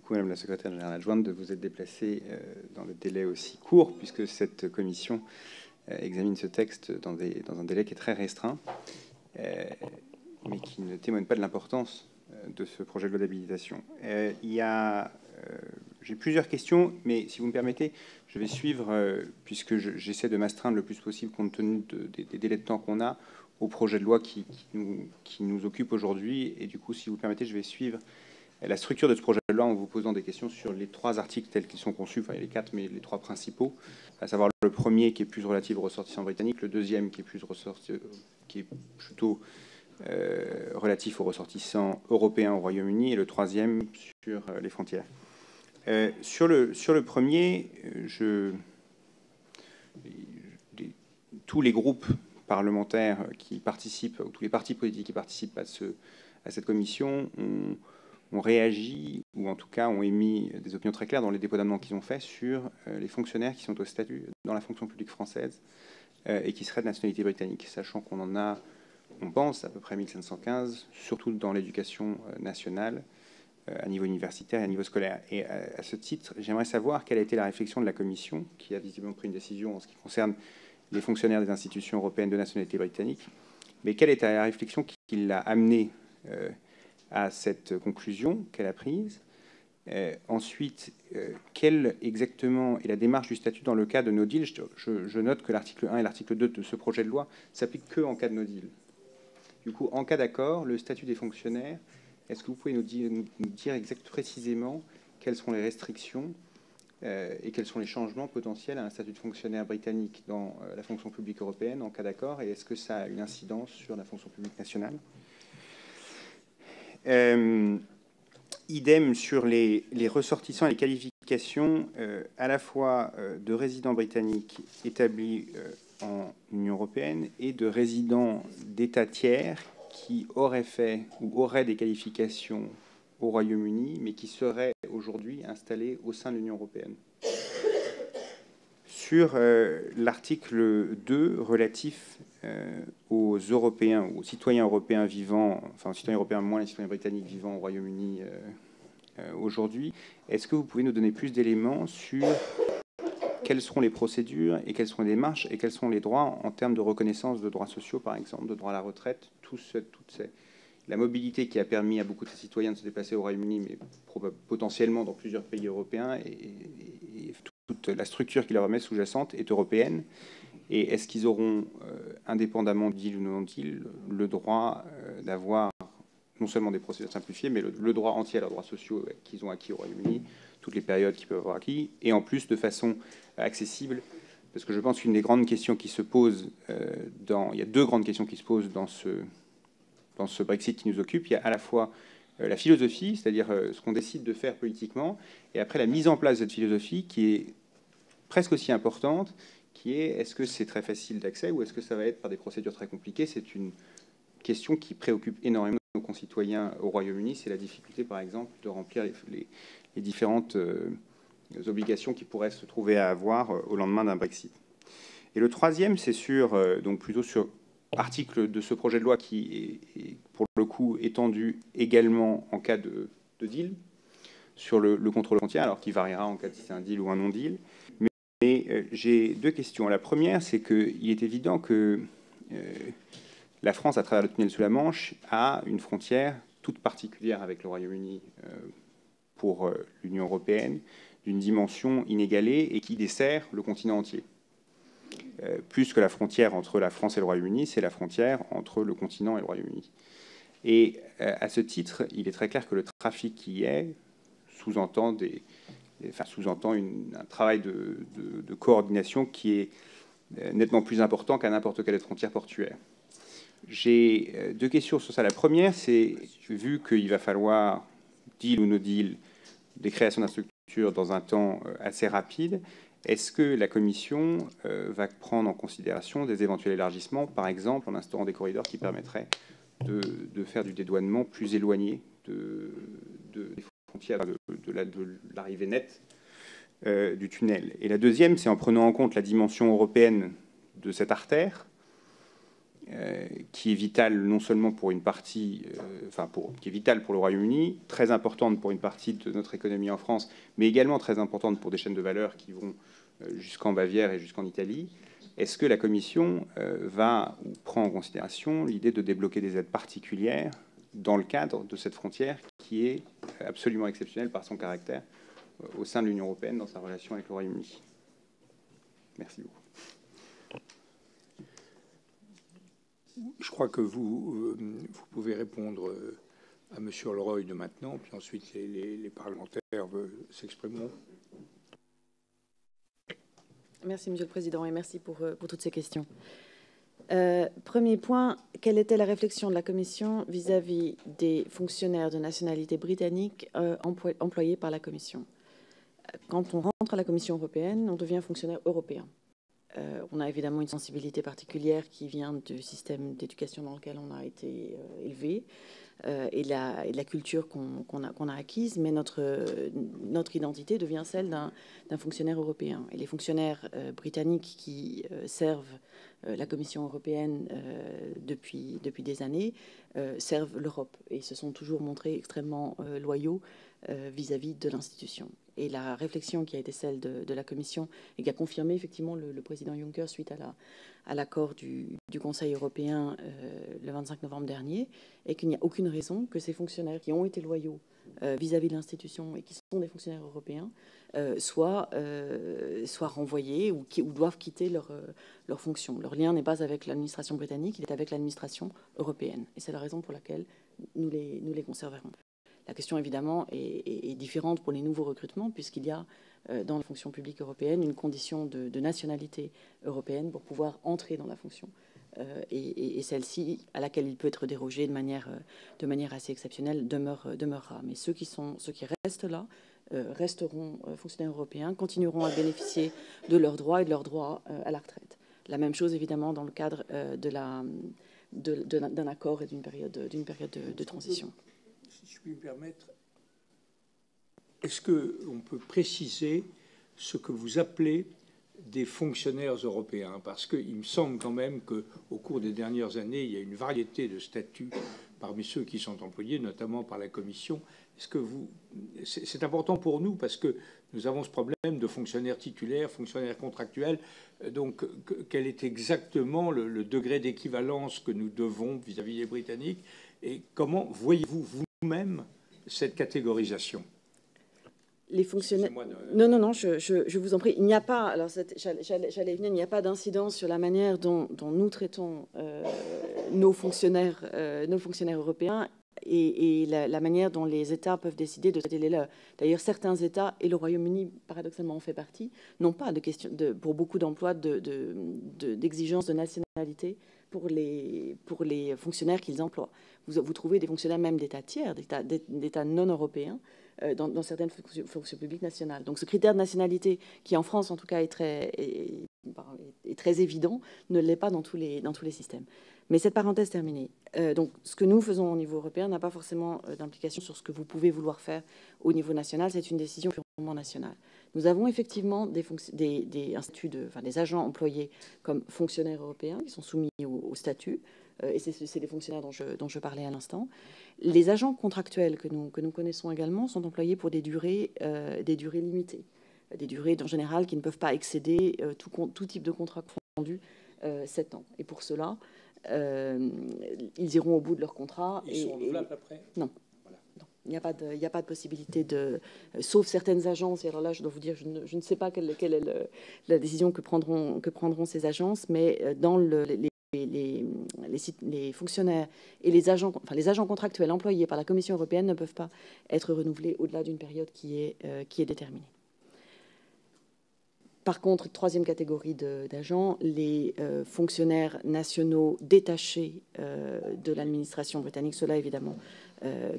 beaucoup, Madame la Secrétaire générale adjointe, de vous être déplacée dans le délai aussi court, puisque cette commission examine ce texte dans un délai qui est très restreint, mais qui ne témoigne pas de l'importance de ce projet de loi d'habilitation. J'ai plusieurs questions, mais si vous me permettez, je vais suivre, puisque j'essaie de m'astreindre le plus possible compte tenu des délais de temps qu'on a, au projet de loi qui nous occupe aujourd'hui. Et du coup, si vous le permettez, je vais suivre la structure de ce projet de loi en vous posant des questions sur les 3 articles tels qu'ils sont conçus, enfin il y a les 4, mais les 3 principaux, à savoir le premier qui est plus relatif aux ressortissants britanniques, le deuxième qui est plutôt relatif aux ressortissants européens au Royaume-Uni, et le troisième sur les frontières. Sur le premier, tous les groupes parlementaires qui participent, ou tous les partis politiques qui participent à cette commission ont réagi, ou en tout cas ont émis des opinions très claires dans les dépôts d'amendements qu'ils ont faits sur les fonctionnaires qui sont au statut dans la fonction publique française et qui seraient de nationalité britannique, sachant qu'on en a, on pense, à peu près 1515, surtout dans l'éducation nationale, à niveau universitaire et à niveau scolaire. Et à ce titre, j'aimerais savoir quelle a été la réflexion de la Commission, qui a visiblement pris une décision en ce qui concerne les fonctionnaires des institutions européennes de nationalité britannique, mais quelle est la réflexion qui l'a amené à cette conclusion qu'elle a prise. Ensuite, quelle exactement est la démarche du statut dans le cas de no deal? Je note que l'article 1 et l'article 2 de ce projet de loi s'appliquent que en cas de no deal. Du coup, en cas d'accord, le statut des fonctionnaires, est-ce que vous pouvez nous dire précisément quelles sont les restrictions et quels sont les changements potentiels à un statut de fonctionnaire britannique dans la fonction publique européenne en cas d'accord, et est-ce que ça a une incidence sur la fonction publique nationale? Idem sur les ressortissants et les qualifications à la fois de résidents britanniques établis en Union européenne et de résidents d'États tiers qui auraient fait ou auraient des qualifications au Royaume-Uni, mais qui seraient aujourd'hui installés au sein de l'Union européenne. Sur l'article 2 relatif aux Européens, aux citoyens européens vivant, enfin aux citoyens européens moins les citoyens britanniques vivant au Royaume-Uni aujourd'hui, est-ce que vous pouvez nous donner plus d'éléments sur quelles seront les procédures et quelles seront les démarches et quels sont les droits en termes de reconnaissance de droits sociaux, par exemple, de droits à la retraite, la mobilité qui a permis à beaucoup de ces citoyens de se déplacer au Royaume-Uni, mais potentiellement dans plusieurs pays européens, et toute la structure qui leur remet sous-jacente est européenne. Et est-ce qu'ils auront, indépendamment deal ou non deal, le droit d'avoir non seulement des procédures simplifiées, mais le droit entier à leurs droits sociaux qu'ils ont acquis au Royaume-Uni, toutes les périodes qu'ils peuvent avoir acquis, et en plus de façon accessible, parce que je pense qu'une des grandes questions qui se posent il y a 2 grandes questions qui se posent dans ce Brexit qui nous occupe. Il y a à la fois la philosophie, c'est-à-dire ce qu'on décide de faire politiquement, et après la mise en place de cette philosophie qui est presque aussi importante, qui est est-ce que c'est très facile d'accès ou est-ce que ça va être par des procédures très compliquées? C'est une question qui préoccupe énormément nos concitoyens au Royaume-Uni. C'est la difficulté, par exemple, de remplir les différentes obligations qui pourraient se trouver à avoir au lendemain d'un Brexit. Et le troisième, c'est donc plutôt sur article de ce projet de loi qui est pour le coup étendu également en cas de deal, sur le contrôle frontière, alors qui variera en cas de si c'est un deal ou un non-deal. Mais j'ai 2 questions. La première, c'est qu'il est évident que la France, à travers le tunnel sous la Manche, a une frontière toute particulière avec le Royaume-Uni pour l'Union européenne, d'une dimension inégalée et qui dessert le continent entier. Plus que la frontière entre la France et le Royaume-Uni, c'est la frontière entre le continent et le Royaume-Uni. Et à ce titre, il est très clair que le trafic qui y est sous-entend un travail de coordination qui est nettement plus important qu'à n'importe quelle frontière portuaire. J'ai 2 questions sur ça. La première, c'est, vu qu'il va falloir, deal ou no deal, des créations d'infrastructures dans un temps assez rapide, est-ce que la Commission va prendre en considération des éventuels élargissements, par exemple en instaurant des corridors qui permettraient de faire du dédouanement plus éloigné des frontières, de l'arrivée nette du tunnel? Et la deuxième, c'est en prenant en compte la dimension européenne de cette artère, qui est vitale non seulement pour une partie, qui est vitale pour le Royaume-Uni, très importante pour une partie de notre économie en France, mais également très importante pour des chaînes de valeur qui vont jusqu'en Bavière et jusqu'en Italie. Est-ce que la Commission va ou prend en considération l'idée de débloquer des aides particulières dans le cadre de cette frontière qui est absolument exceptionnelle par son caractère au sein de l'Union européenne dans sa relation avec le Royaume-Uni? Merci beaucoup. Je crois que vous pouvez répondre à M. Holroyd de maintenant, puis ensuite les parlementaires s'exprimeront. Merci, Monsieur le Président, et merci pour toutes ces questions. Premier point, quelle était la réflexion de la Commission vis-à-vis des fonctionnaires de nationalité britannique employés par la Commission? Quand on rentre à la Commission européenne, on devient fonctionnaire européen. On a évidemment une sensibilité particulière qui vient du système d'éducation dans lequel on a été élevé et de la culture qu'on a acquise, mais notre identité devient celle d'un fonctionnaire européen. Et les fonctionnaires britanniques qui servent la Commission européenne depuis des années servent l'Europe et se sont toujours montrés extrêmement loyaux vis-à-vis de l'institution. Et la réflexion qui a été celle de la Commission et qui a confirmé effectivement le président Juncker suite à l'accord du Conseil européen le 25 novembre dernier, est qu'il n'y a aucune raison que ces fonctionnaires qui ont été loyaux vis-à-vis de l'institution et qui sont des fonctionnaires européens soient renvoyés ou doivent quitter leur fonction. Leur lien n'est pas avec l'administration britannique, il est avec l'administration européenne. Et c'est la raison pour laquelle nous les conserverons. La question, évidemment, est différente pour les nouveaux recrutements, puisqu'il y a dans la fonction publique européenne une condition de nationalité européenne pour pouvoir entrer dans la fonction. Et celle-ci, à laquelle il peut être dérogé de manière assez exceptionnelle, demeurera. Mais ceux qui restent là resteront fonctionnaires européens, continueront à bénéficier de leurs droits et de leurs droits à la retraite. La même chose, évidemment, dans le cadre d'un accord et d'une période de transition. Si je puis me permettre, est-ce qu'on peut préciser ce que vous appelez des fonctionnaires européens? Parce qu'il me semble quand même qu'au cours des dernières années, il y a une variété de statuts parmi ceux qui sont employés, notamment par la Commission. C'est important pour nous parce que nous avons ce problème de fonctionnaires titulaires, fonctionnaires contractuels. Donc, quel est exactement le degré d'équivalence que nous devons vis-à-vis des Britanniques? Et comment voyez-vous vous-même cette catégorisation? Les fonctionnaires. Non, je vous en prie. Il n'y a pas. Alors, j'allais venir. Il n'y a pas d'incidence sur la manière dont nous traitons nos fonctionnaires européens et la manière dont les États peuvent décider de traiter les leurs. D'ailleurs, certains États, et le Royaume-Uni paradoxalement en fait partie, n'ont pas de question pour beaucoup d'emplois d'exigence de nationalité pour les fonctionnaires qu'ils emploient. Vous trouvez des fonctionnaires même d'États tiers, d'États non européens, dans certaines fonctions publiques nationales. Donc ce critère de nationalité, qui en France en tout cas est très évident, ne l'est pas dans tous les systèmes. Mais cette parenthèse terminée. Donc ce que nous faisons au niveau européen n'a pas forcément d'implication sur ce que vous pouvez vouloir faire au niveau national. C'est une décision purement nationale. Nous avons effectivement des agents employés comme fonctionnaires européens qui sont soumis au statut. Et c'est les fonctionnaires dont je parlais à l'instant. Les agents contractuels que nous connaissons également sont employés pour des durées limitées, des durées en général qui ne peuvent pas excéder tout type de contrat confondu 7 ans. Et pour cela, ils iront au bout de leur contrat. Ils sont renouvelables après? Non. Il n'y a pas de possibilité sauf certaines agences. Et alors là, je dois vous dire, je ne sais pas quelle est la décision que prendront ces agences, mais dans les fonctionnaires et les agents contractuels employés par la Commission européenne ne peuvent pas être renouvelés au-delà d'une période qui est déterminée. Par contre, troisième catégorie d'agents, les fonctionnaires nationaux détachés de l'administration britannique, ceux-là évidemment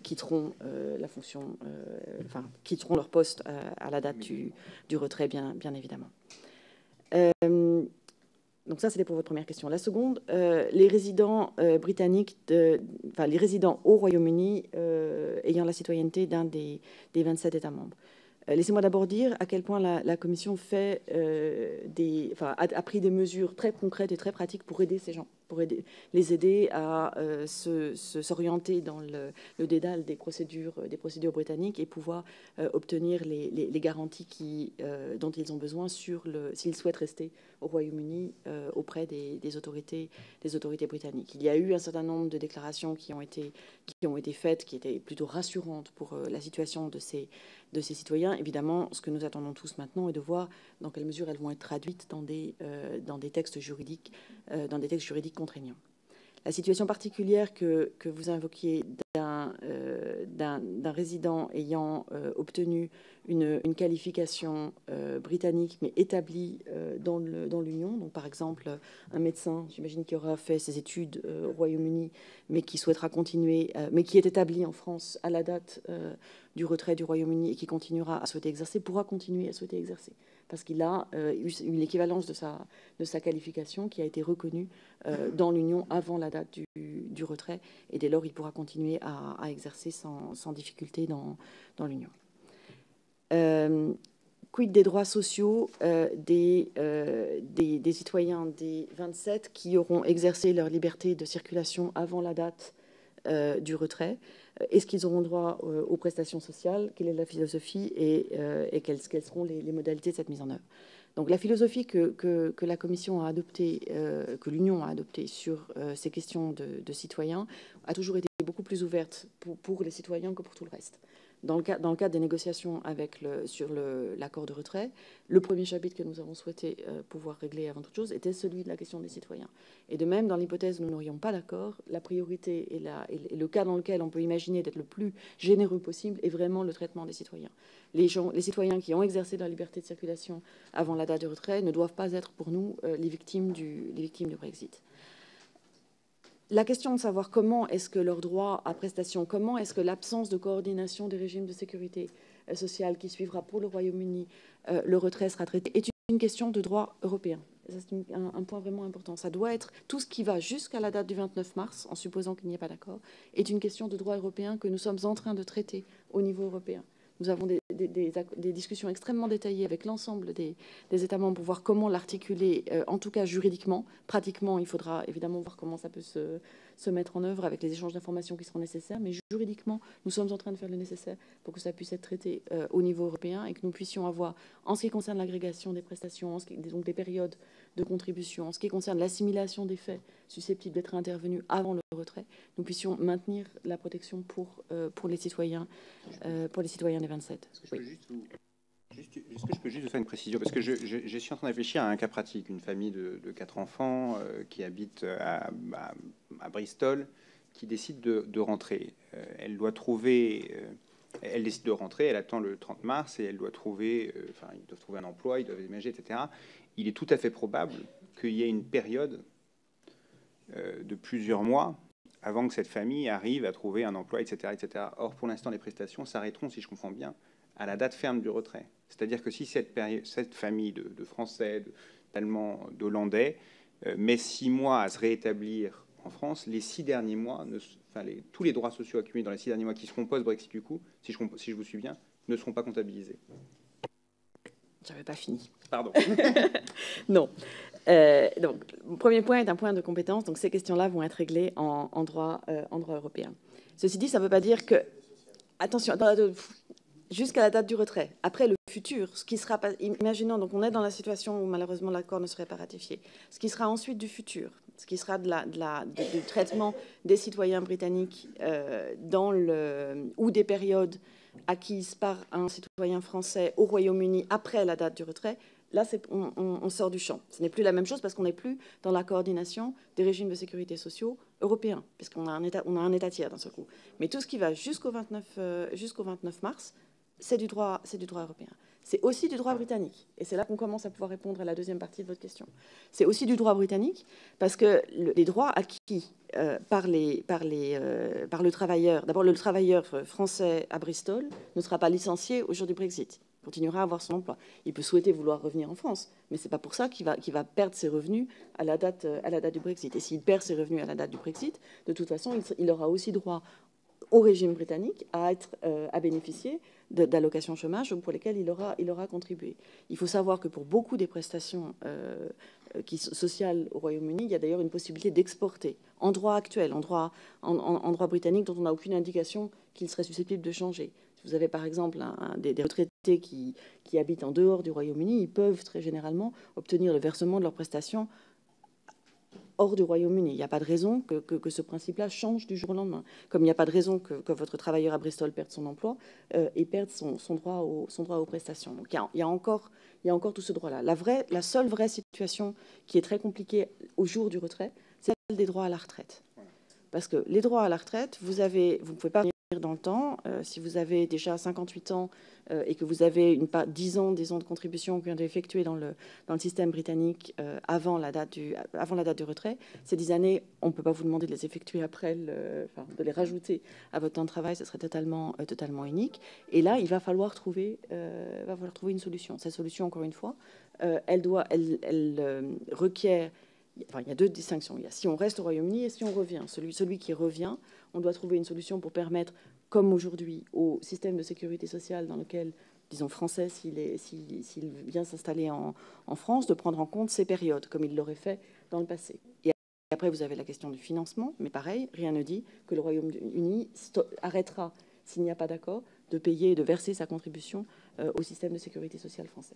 quitteront la fonction, quitteront leur poste à la date du retrait, bien évidemment. Donc ça, c'était pour votre première question. La seconde, les résidents britanniques, les résidents au Royaume-Uni ayant la citoyenneté d'un des 27 États membres. Laissez-moi d'abord dire à quel point la Commission a pris des mesures très concrètes et très pratiques pour aider ces gens. pour les aider à s'orienter dans le dédale des procédures britanniques et pouvoir obtenir les garanties dont ils ont besoin s'ils souhaitent rester au Royaume-Uni auprès des autorités britanniques. Il y a eu un certain nombre de déclarations qui ont été faites, qui étaient plutôt rassurantes pour la situation de ces citoyens. Évidemment, ce que nous attendons tous maintenant est de voir dans quelle mesure elles vont être traduites dans des textes juridiques contraignants. La situation particulière que vous invoquiez d'un résident ayant obtenu une qualification britannique mais établie dans l'Union, donc par exemple un médecin, j'imagine, qui aura fait ses études au Royaume-Uni mais qui souhaitera continuer, mais qui est établi en France à la date du retrait du Royaume-Uni et qui continuera à souhaiter exercer, pourra continuer à souhaiter exercer parce qu'il a eu l'équivalence de sa qualification qui a été reconnue dans l'Union avant la date du retrait, et dès lors, il pourra continuer à exercer sans difficulté dans l'Union. Quid des droits sociaux des citoyens des 27 qui auront exercé leur liberté de circulation avant la date du retrait? Est-ce qu'ils auront droit aux prestations sociales? Quelle est la philosophie et quelles seront les modalités de cette mise en œuvre? Donc la philosophie que la Commission a adoptée, que l'Union a adoptée sur ces questions de citoyens a toujours été beaucoup plus ouverte pour les citoyens que pour tout le reste. Dans le cadre des négociations sur l'accord de retrait, le premier chapitre que nous avons souhaité pouvoir régler avant toute chose était celui de la question des citoyens. Et de même, dans l'hypothèse où nous n'aurions pas d'accord, la priorité et le cas dans lequel on peut imaginer d'être le plus généreux possible est vraiment le traitement des citoyens. Les citoyens qui ont exercé leur liberté de circulation avant la date du retrait ne doivent pas être pour nous les victimes du Brexit. La question de savoir comment est-ce que leur droit à prestation, comment est-ce que l'absence de coordination des régimes de sécurité sociale qui suivra pour le Royaume-Uni, le retrait sera traité, est une question de droit européen. C'est un point vraiment important. Ça doit être tout ce qui va jusqu'à la date du 29 mars, en supposant qu'il n'y ait pas d'accord, est une question de droit européen que nous sommes en train de traiter au niveau européen. Nous avons des discussions extrêmement détaillées avec l'ensemble des États membres pour voir comment l'articuler, en tout cas juridiquement. Pratiquement, il faudra évidemment voir comment ça peut se mettre en œuvre avec les échanges d'informations qui seront nécessaires. Mais juridiquement, nous sommes en train de faire le nécessaire pour que ça puisse être traité au niveau européen et que nous puissions avoir, en ce qui concerne l'agrégation des prestations, donc des périodes de contribution, en ce qui concerne l'assimilation des faits susceptibles d'être intervenus avant le retrait, nous puissions maintenir la protection pour les citoyens des 27. Est-ce que je peux juste vous faire une précision? Parce que je suis en train de réfléchir à un cas pratique, une famille de 4 enfants qui habite à Bristol, qui décide de rentrer. Elle doit trouver... elle décide de rentrer, elle attend le 30 mars et elle doit trouver... ils doivent trouver un emploi, ils doivent déménager, etc. Il est tout à fait probable qu'il y ait une période de plusieurs mois avant que cette famille arrive à trouver un emploi, etc., etc. Or, pour l'instant, les prestations s'arrêteront, si je comprends bien, à la date ferme du retrait. C'est-à-dire que si cette famille de Français, d'Allemands, d'Hollandais met 6 mois à se réétablir en France, les 6 derniers mois, tous les droits sociaux accumulés dans les 6 derniers mois qui seront post-Brexit du coup, si je vous suis bien, ne seront pas comptabilisés. J'avais pas fini. Pardon. Non. Donc, le premier point est un point de compétence. Donc, ces questions-là vont être réglées en droit européen. Ceci dit, ça ne veut pas dire que... Attention, jusqu'à la date du retrait. Après, le futur, ce qui sera... Imaginons, donc on est dans la situation où malheureusement l'accord ne serait pas ratifié. Ce qui sera ensuite du futur, ce qui sera du traitement des citoyens britanniques ou des périodes acquises par un citoyen français au Royaume-Uni après la date du retrait, là, on sort du champ. Ce n'est plus la même chose parce qu'on n'est plus dans la coordination des régimes de sécurité sociaux européens, puisqu'on a un État tiers d'un seul coup. Mais tout ce qui va jusqu'au 29 mars, c'est du droit européen. C'est aussi du droit britannique. Et c'est là qu'on commence à pouvoir répondre à la deuxième partie de votre question. C'est aussi du droit britannique parce que les droits acquis par le travailleur, d'abord le travailleur français à Bristol ne sera pas licencié au jour du Brexit. Il continuera à avoir son emploi. Il peut souhaiter vouloir revenir en France, mais ce n'est pas pour ça qu'il va perdre ses revenus à la date du Brexit. Et s'il perd ses revenus à la date du Brexit, de toute façon, il aura aussi droit au régime britannique à bénéficier d'allocation chômage pour lesquels il aura contribué. Il faut savoir que pour beaucoup des prestations sociales au Royaume-Uni, il y a d'ailleurs une possibilité d'exporter en droit actuel, en droit britannique, dont on n'a aucune indication qu'il serait susceptible de changer. Si vous avez par exemple des retraités qui habitent en dehors du Royaume-Uni, ils peuvent très généralement obtenir le versement de leurs prestations hors du Royaume-Uni. Il n'y a pas de raison que ce principe-là change du jour au lendemain. Comme il n'y a pas de raison que votre travailleur à Bristol perde son emploi et perde son droit aux prestations. Donc il y a encore tout ce droit-là. La seule vraie situation qui est très compliquée au jour du retrait, c'est celle des droits à la retraite. Parce que les droits à la retraite, vous ne pouvez pas revenir dans le temps. Si vous avez déjà 58 ans et que vous avez 10 ans de contribution qui ont été effectuées dans le système britannique avant la date du retrait, ces 10 années, on ne peut pas vous demander de les effectuer après, de les rajouter à votre temps de travail, ce serait totalement unique. Et là, il va falloir trouver une solution. Cette solution, encore une fois, elle requiert... Enfin, il y a deux distinctions. Il y a si on reste au Royaume-Uni et si on revient. Celui qui revient, on doit trouver une solution pour permettre, comme aujourd'hui, au système de sécurité sociale dans lequel, disons français, s'il vient s'installer en France, de prendre en compte ces périodes, comme il l'aurait fait dans le passé. Et après, vous avez la question du financement, mais pareil, rien ne dit que le Royaume-Uni arrêtera, s'il n'y a pas d'accord, de payer et de verser sa contribution au système de sécurité sociale français.